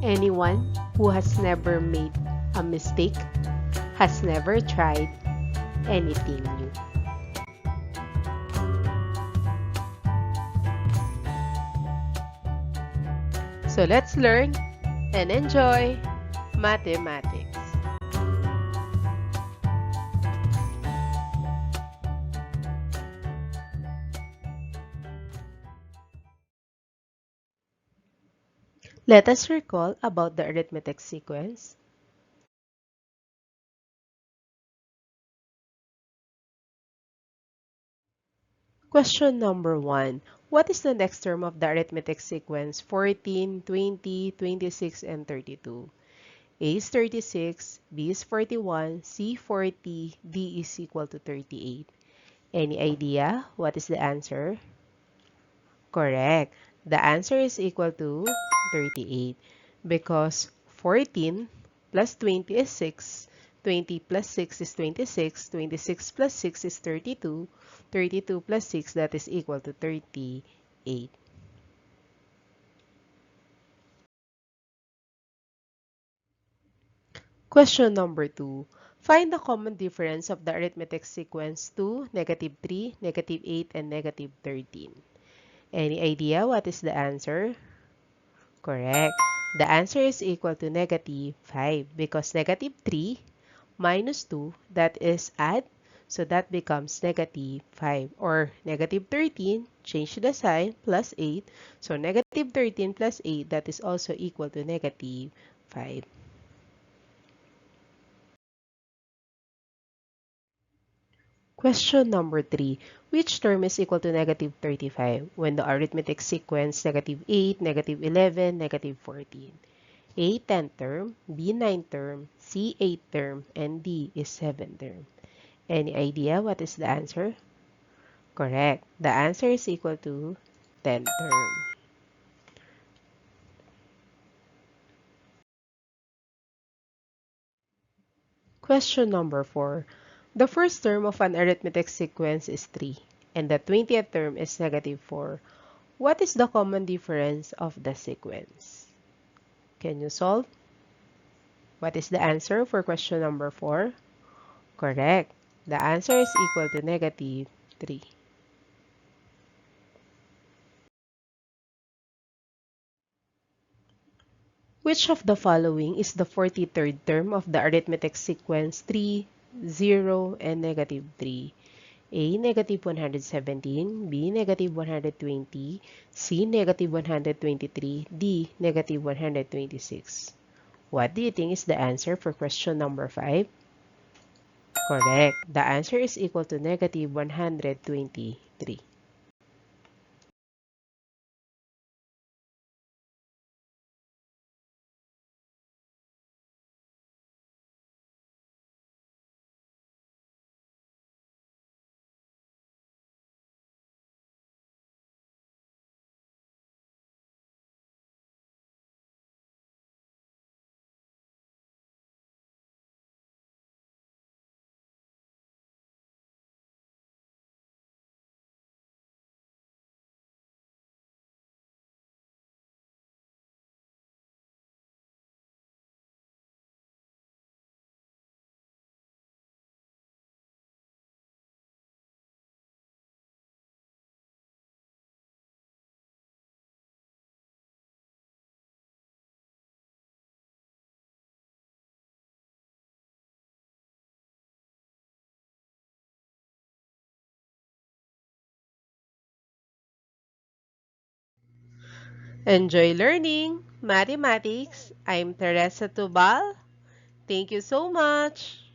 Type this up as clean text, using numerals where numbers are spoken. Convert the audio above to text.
Anyone who has never made a mistake has never tried anything new. So let's learn and enjoy mathematics. Let us recall about the arithmetic sequence. Question number 1. What is the next term of the arithmetic sequence 14, 20, 26, and 32? A is 36, B is 41, C 40, D is equal to 38. Any idea what is the answer? Correct. The answer is equal to 38 because 14 plus 20 is 6, 20 plus 6 is 26, 26 plus 6 is 32, 32 plus 6 that is equal to 38. Question number 2. Find the common difference of the arithmetic sequence 2, negative 3, negative 8, and negative 13. Any idea what is the answer? Correct. The answer is equal to negative 5 because negative 3 minus 2, that is add, so that becomes negative 5. Or negative 13, change the sign, plus 8. So negative 13 plus 8, that is also equal to negative 5. Question number 3. Which term is equal to negative 35 when the arithmetic sequence negative 8, negative 11, negative 14? A 10 term, B 9 term, C 8 term, and D is 7 term. Any idea what is the answer? Correct. The answer is equal to 10 term. Question number 4. The first term of an arithmetic sequence is 3, and the 20th term is negative 4. What is the common difference of the sequence? Can you solve? What is the answer for question number 4? Correct. The answer is equal to negative 3. Which of the following is the 43rd term of the arithmetic sequence 3, 0, and negative 3? A, negative 117, B, negative 120, C, negative 123, D, negative 126. What do you think is the answer for question number 5? Correct. The answer is equal to negative 123. Enjoy learning mathematics. I'm Teresa Tubal. Thank you so much.